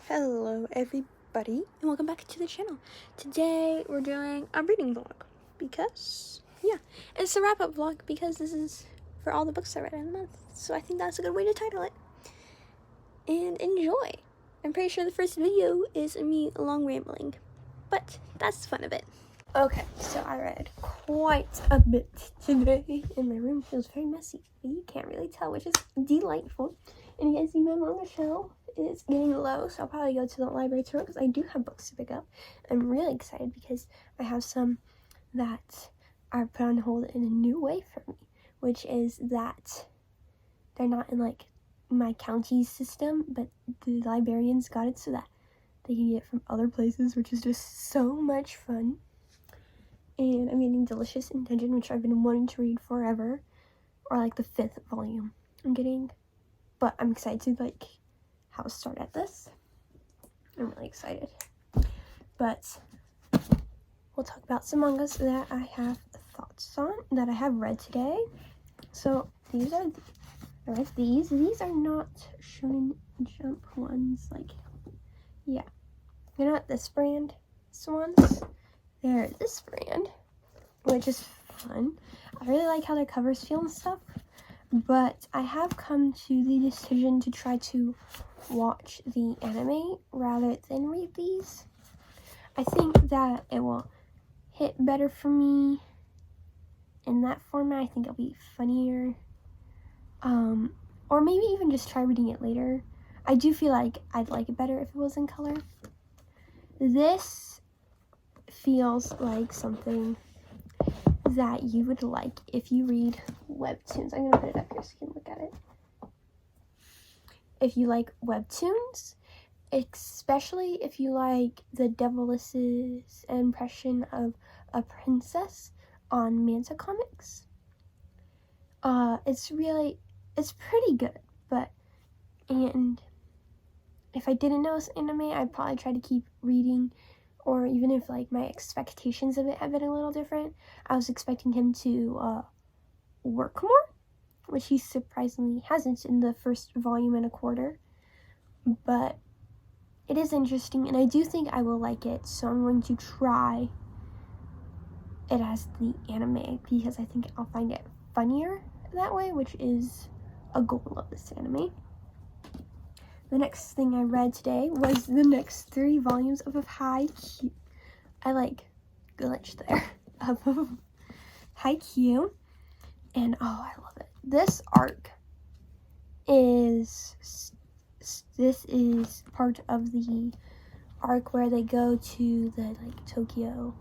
Hello everybody and welcome back to the channel. Today we're doing a reading vlog because it's a wrap-up vlog because this is for all the books I read in a month, so I think that's a good way to title it. And enjoy. I'm pretty sure the first video is me long rambling, but that's the fun of it. Okay, so I read quite a bit today and my room feels very messy, but you can't really tell, which is delightful. And you guys see my manga shelf is getting low, so I'll probably go to the library tomorrow because I do have books to pick up. I'm really excited because I have some that are put on hold in a new way for me, which is that they're not in like my county's system, but the librarians got it so that they can get it from other places, which is just so much fun. And I'm getting Delicious Intention, which I've been wanting to read forever, or like the 5th volume I'm getting. But I'm excited to like have a start at this. I'm really excited. But we'll talk about some mangas that I have thoughts on, that I have read today. So these are, I read these. These are not Shonen Jump ones. Like, yeah. They're not this brand. This ones. They're this brand, which is fun. I really like how their covers feel and stuff. But I have come to the decision to try to watch the anime rather than read these. I think that it will hit better for me in that format. I think it'll be funnier. Or maybe even just try reading it later. I do feel like I'd like it better if it was in color. This feels like something that you would like if you read webtoons. I'm gonna put it up here so you can look at it. If you like webtoons, especially if you like the Deviless's impression of a princess on Manta Comics, it's pretty good. And if I didn't know it's anime, I'd probably try to keep reading. Or even if like my expectations of it have been a little different, I was expecting him to work more, which he surprisingly hasn't in the first volume and a quarter. But it is interesting, and I do think I will like it, so I'm going to try it as the anime because I think I'll find it funnier that way, which is a goal of this anime. The next thing I read today was the next 3 volumes of Haikyu. I like glitched there. Of Haikyu. And oh, I love it. This arc is part of the arc where they go to the like Tokyo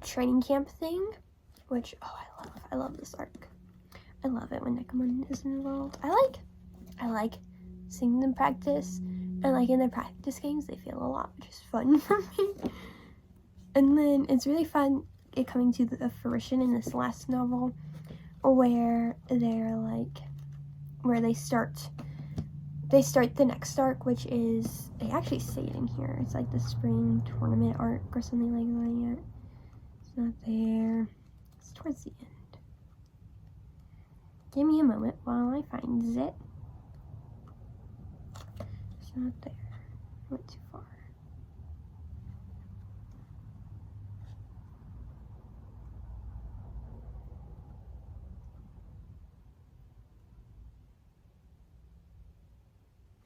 training camp thing, which I love this arc. I love it when Nekomon is involved. I like seeing them practice, and like in their practice games they feel a lot, which is fun for me. And then it's really fun it coming to the fruition in this last novel where they start the next arc, which is, they actually say it in here, it's like the spring tournament arc or something like that. Yet it's not there, it's towards the end. Give me a moment while I find it. Not there. I went too far.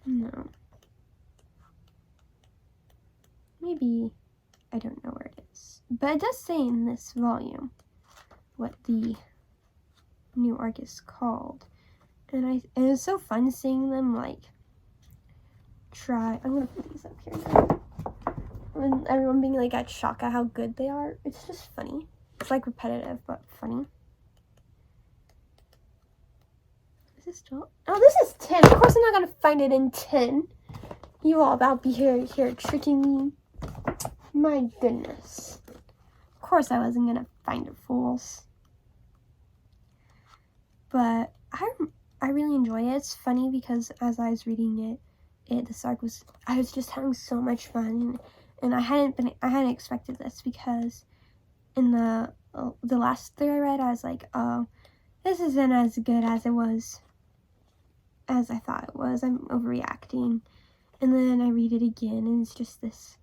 No. Maybe I don't know where it is. But it does say in this volume what the new arc is called. And it's so fun seeing them like try. I'm gonna put these up here now. And everyone being like at shock at how good they are. It's just funny. It's like repetitive but funny. Is this still? Oh, this is 10. Of course I'm not gonna find it in 10. You all about be here tricking me. My goodness. Of course I wasn't gonna find it, fools. But I really enjoy it. It's funny because as I was reading it, this arc I was just having so much fun, and I hadn't expected this because in the last 3 I read, I was like, oh, this isn't as good as it was as I thought it was. I'm overreacting. And then I read it again, and it's just this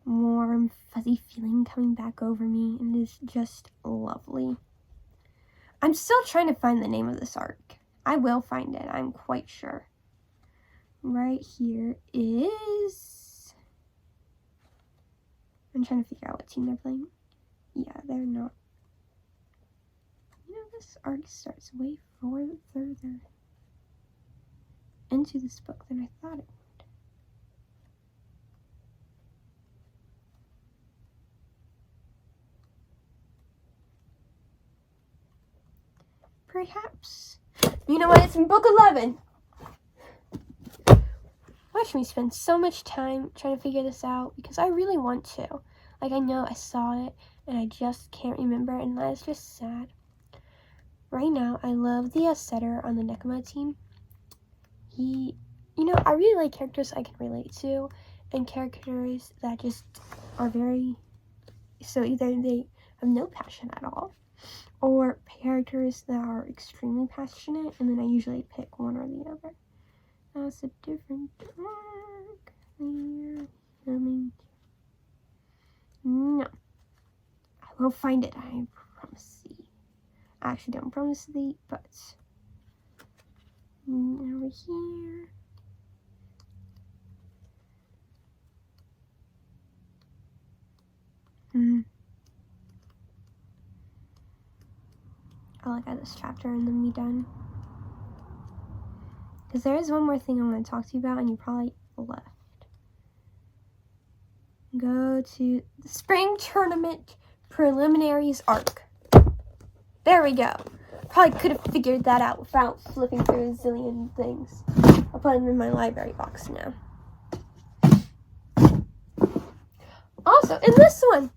warm, fuzzy feeling coming back over me, and it is just lovely. I'm still trying to find the name of this arc. I will find it, I'm quite sure. Right here is... I'm trying to figure out what team they're playing. Yeah, they're not. You know, this arc starts way further into this book than I thought it would. Perhaps. You know what? It's in book 11. Watch me spend so much time trying to figure this out because I really want to. Like, I know I saw it and I just can't remember, and that is just sad. Right now, I love the setter on the Nekoma team. You know, I really like characters I can relate to and characters that just are very, so either they have no passion at all, or characters that are extremely passionate, and then I usually pick one or the other. That's a different arc. We're coming. No. I will find it, I promise thee. I actually don't promise thee, but over here. I'll look at this chapter and then be done. Because there is one more thing I want to talk to you about, and you probably left. Go to the Spring Tournament Preliminaries arc. There we go. Probably could have figured that out without flipping through a zillion things. I'll put them in my library box now. Also, in this one,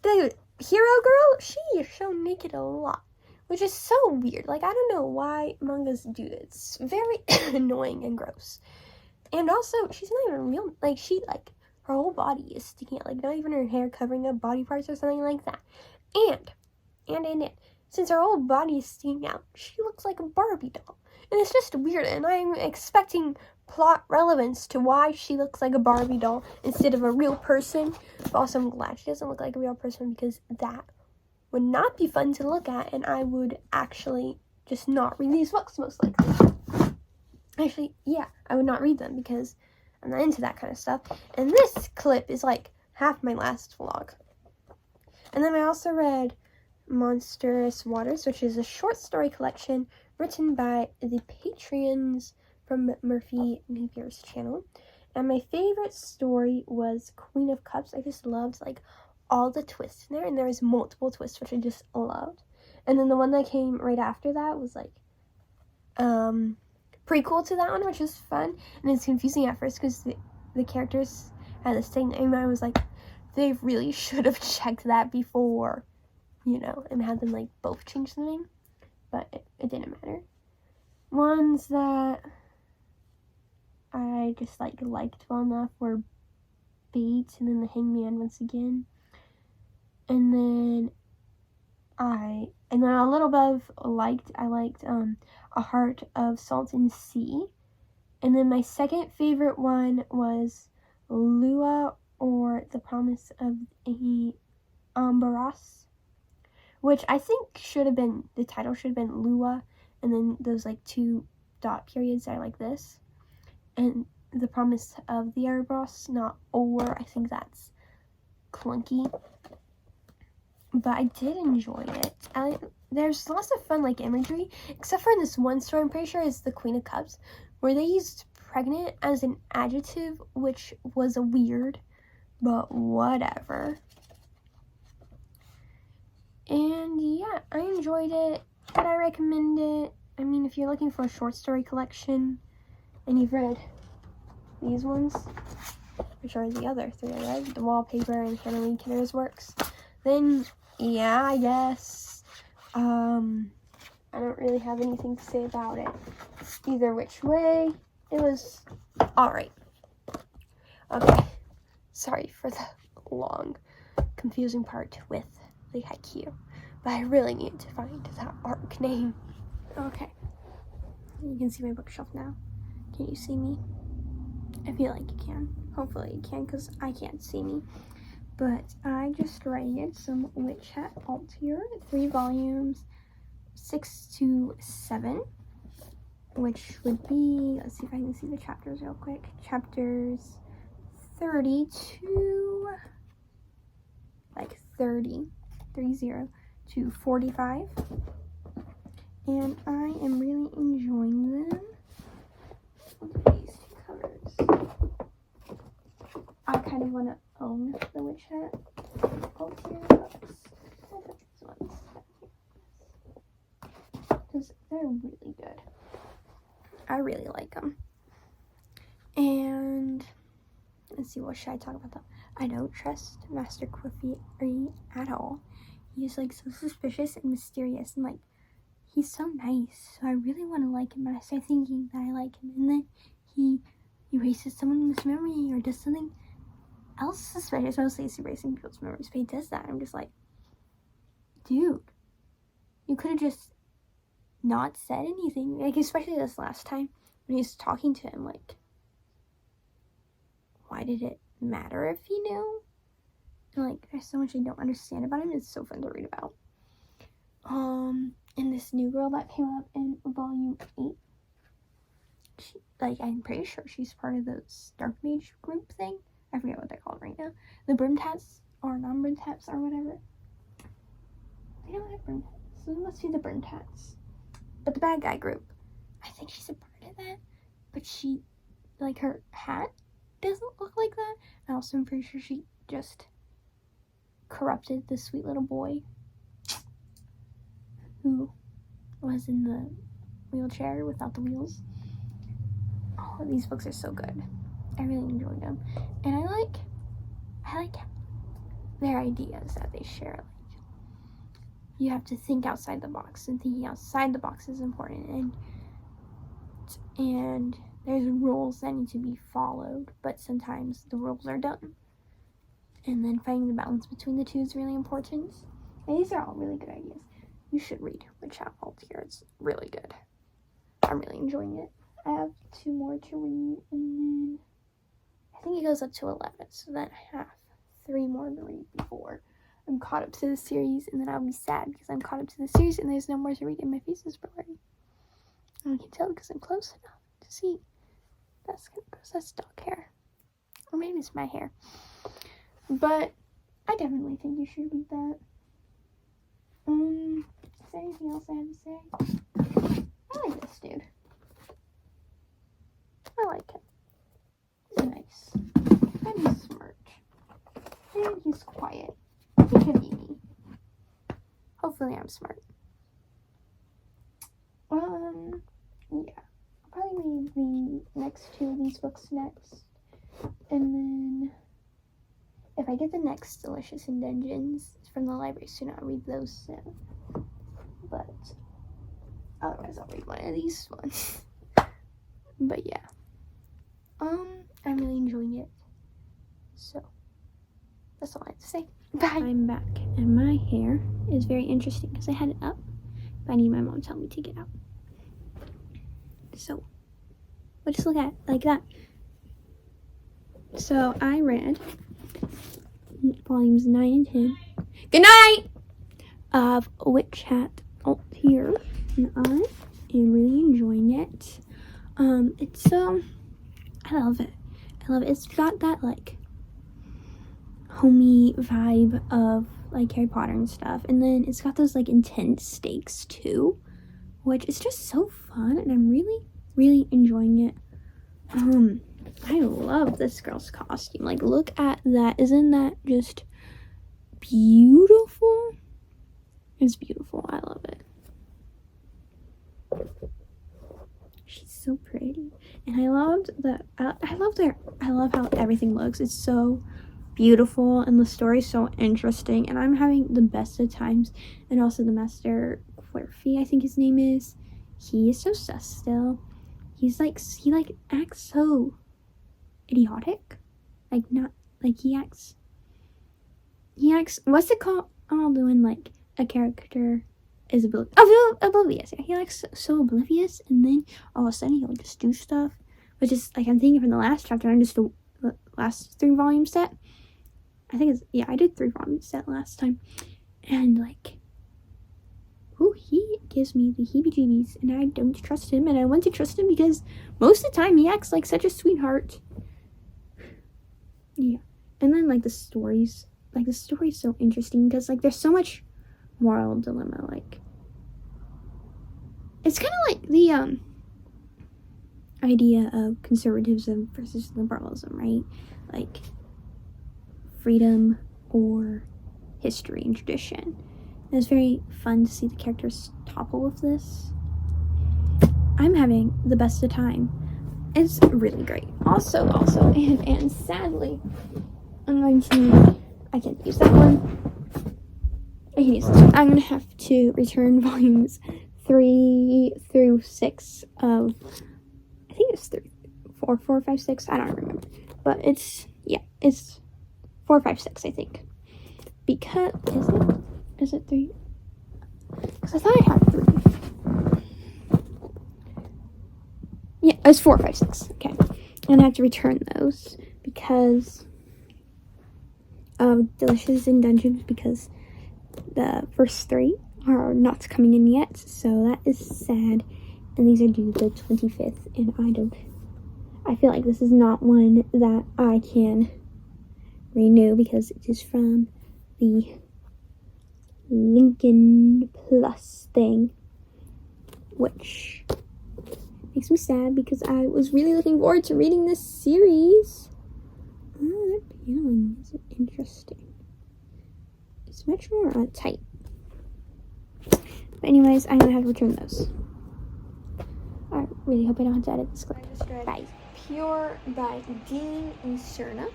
the hero girl, she is shown naked a lot, which is so weird. Like, I don't know why mangas do this. It's very annoying and gross. And also, she's not even real. Like, her whole body is sticking out. Like, not even her hair covering up body parts or something like that. And since her whole body is sticking out, she looks like a Barbie doll. And it's just weird. And I'm expecting plot relevance to why she looks like a Barbie doll instead of a real person. But also, I'm glad she doesn't look like a real person, because that would not be fun to look at, and I would actually just not read these books, most likely. Actually, yeah, I would not read them because I'm not into that kind of stuff. And this clip is like half my last vlog. And then I also read Monstrous Waters, which is a short story collection written by the Patreons from Murphy Napier's channel. And my favorite story was Queen of Cups. I just loved, like, all the twists in there, and there was multiple twists, which I just loved. And then the one that came right after that was, like, prequel to that one, which was fun. And it's confusing at first because the characters had the same name. I was like, they really should have checked that before, you know, and had them, like, both change the name. But it didn't matter. Ones that I just, like, liked well enough were Bates and then the Hangman once again. And then a little above I liked A Heart of Salt and Sea. And then my second favorite one was Lua, or The Promise of a Ambaras, which I think the title should have been Lua, and then those, like, 2 dot periods are like this. And The Promise of the Ambaras, not or. I think that's clunky. But I did enjoy it. There's lots of fun, like, imagery, except for in this one story, I'm pretty sure it's the Queen of Cups, where they used pregnant as an adjective, which was weird, but whatever. And yeah, I enjoyed it. Would I recommend it? I mean, if you're looking for a short story collection and you've read these ones, which are the other 3 I read, The Wallpaper and Hannah Lee Kinner's works, then yeah, I guess. I don't really have anything to say about it. Either which way, it was alright. Okay, sorry for the long, confusing part with the Haikyu, but I really need to find that arc name. Okay. You can see my bookshelf now. Can you see me? I feel like you can. Hopefully you can, because I can't see me. But I just read some Hat Altlier, 3 volumes, 6 to 7, which would be, let's see if I can see the chapters real quick. Chapters 30 to 45. And I am really enjoying them. Look at these 2 covers. I kind of want to own the Hat Altlier books. I'll put these ones because they're really good. I really like them. And let's see, what should I talk about them? I don't trust Master Quiffy at all. He's like so suspicious and mysterious, and like he's so nice. So I really want to like him, and I start thinking that I like him, and then he erases someone's memory or does something else suspicious. Mostly it's erasing people's memories, but he does that. I'm just like, dude, you could have just not said anything. Like, especially this last time when he's talking to him, like, why did it matter if he knew? And like, there's so much I don't understand about him. It's so fun to read about. And this new girl that came up in volume 8, she, like, I'm pretty sure she's part of those Dark Mage group thing. I forget what they're called right now. The Brim Tats or non-Brim Tats or whatever. They don't have Brim Tats, so it must be the Brim Tats. But the bad guy group, I think she's a part of that. But she, like, her hat doesn't look like that. And also, I'm pretty sure she just corrupted the sweet little boy who was in the wheelchair without the wheels. Oh, these books are so good. I really enjoyed them. And I like their ideas that they share. Like, you have to think outside the box, and thinking outside the box is important. And there's rules that need to be followed, but sometimes the rules are dumb. And then finding the balance between the two is really important. And these are all really good ideas. You should read Hat Altlier. It's really good. I'm really enjoying it. I have 2 more to read, and then I think it goes up to 11, so then I have 3 more to read before I'm caught up to the series, and then I'll be sad because I'm caught up to the series and there's no more to read and my face is blurry. And I can tell because I'm close enough to see. That's kind of gross. That's dog hair. Or maybe it's my hair. But I definitely think you should read that. Is there anything else I have to say? I like this dude. I like him. He's nice. And he's smart. And he's quiet. He could be me. Hopefully I'm smart. Yeah. I'll probably read the next 2 of these books next. And then if I get the next Delicious in Dungeons from the library soon, I'll read those soon. But otherwise I'll read one of these ones. But yeah. I'm really enjoying it. So that's all I have to say. Bye. I'm back, and my hair is very interesting because I had it up, but I need my mom to tell me to get out. So, but just look at it like that. So I read volumes 9 and 10. Good night! Of Hat Altlier, and I am really enjoying it. I love it. It's got that like homey vibe of like Harry Potter and stuff, and then it's got those like intense stakes too, which is just so fun, and I'm really enjoying it. I love this girl's costume. Like, look at that. Isn't that just beautiful? It's beautiful. I love it. She's so pretty. And I love how everything looks. It's so beautiful, and the story's so interesting, and I'm having the best of times. And also the Master Quiffy, I think his name is. He is so sus still. He acts so idiotic. Like, not like he acts what's it called when like a character is oblivious. Yeah, he likes so oblivious, and then all of a sudden he'll just do stuff, which is like I'm thinking from the last chapter and just the last 3 volume set. I think it's I did 3 volume set last time, and like, he gives me the heebie-jeebies, and I don't trust him, and I want to trust him because most of the time he acts like such a sweetheart. Yeah, and then like the story's so interesting because like there's so much moral dilemma. Like, it's kind of like the idea of conservatism versus liberalism, right? Like freedom or history and tradition. And it's very fun to see the characters topple with this. I'm having the best of time. It's really great. Also, and sadly, I can't use that one. I can use this one. I'm going to have to return volumes 3 through 6 of, I think it's 4, 5, 6, I don't remember. But it's 4, 5, 6, I think. Because, is it 3? Because I thought I had 3. Yeah, it's 4, 5, 6. Okay. And I have to return those because of Delicious in Dungeons, because the first 3 are not coming in yet, so that is sad. And these are due the 25th, and I feel like this is not one that I can renew because it is from the Lincoln Plus thing, which makes me sad because I was really looking forward to reading this series. Oh, that paneling is interesting. It's much more tight. But anyways, I'm gonna have to return those. I really hope I don't have to edit this clip. I just read Pure by Dean Incerna.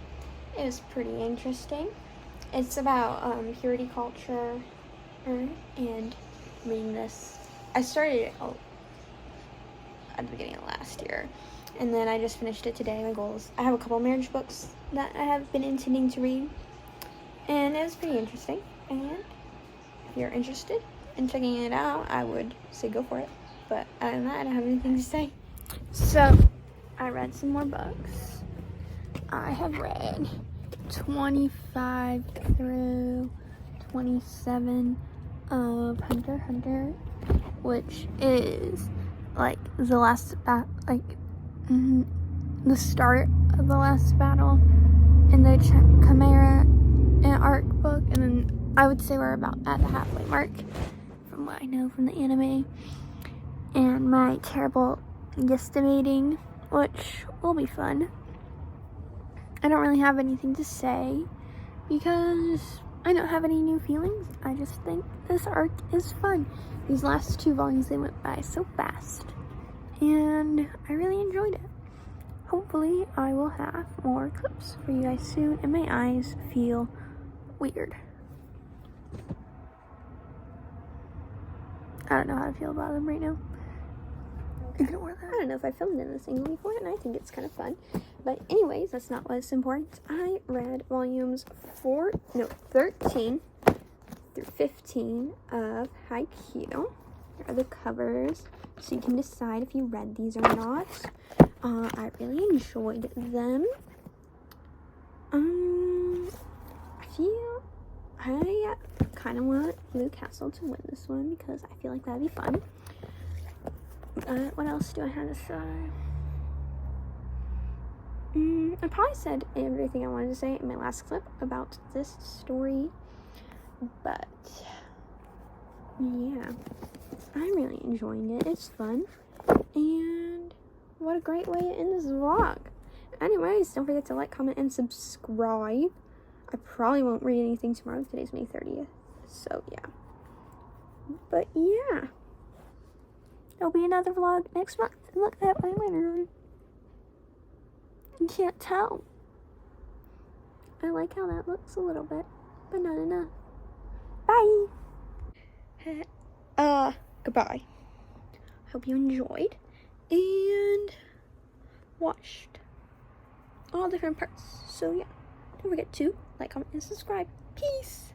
It was pretty interesting. It's about purity culture, and reading this. I started it at the beginning of last year, and then I just finished it today. My goals. I have a couple marriage books that I have been intending to read, and it was pretty interesting. And if you're interested in checking it out, I would say go for it. But other than that, I don't have anything to say. So I read some more books. I have read 25 through 27 of Hunter x Hunter, which is like the last the start of the last battle in the Chimera arc book, and then I would say we're about at the halfway mark from what I know from the anime. And my terrible guesstimating, which will be fun. I don't really have anything to say because I don't have any new feelings. I just think this arc is fun. These last 2 volumes, they went by so fast, and I really enjoyed it. Hopefully I will have more clips for you guys soon, and my eyes feel weird. I don't know how to feel about them right now. Ignore that. I don't know if I filmed in this angle before, and I think it's kind of fun. But anyways, that's not what's important. I read volumes 13 through 15 of Haikyu. Here are the covers, so you can decide if you read these or not. I really enjoyed them. I kind of want Blue Castle to win this one because I feel like that'd be fun. What else do I have to say? I probably said everything I wanted to say in my last clip about this story, but yeah, I'm really enjoying it. It's fun, and what a great way to end this vlog. Anyways, don't forget to like, comment, and subscribe. I probably won't read anything tomorrow. Today's May 30th, so yeah. But yeah, there'll be another vlog next month. And look, I have eyeliner on. You can't tell. I like how that looks a little bit, but not enough. Bye. Goodbye. Hope you enjoyed and watched all different parts. So yeah, don't forget to like, comment, and subscribe. Peace.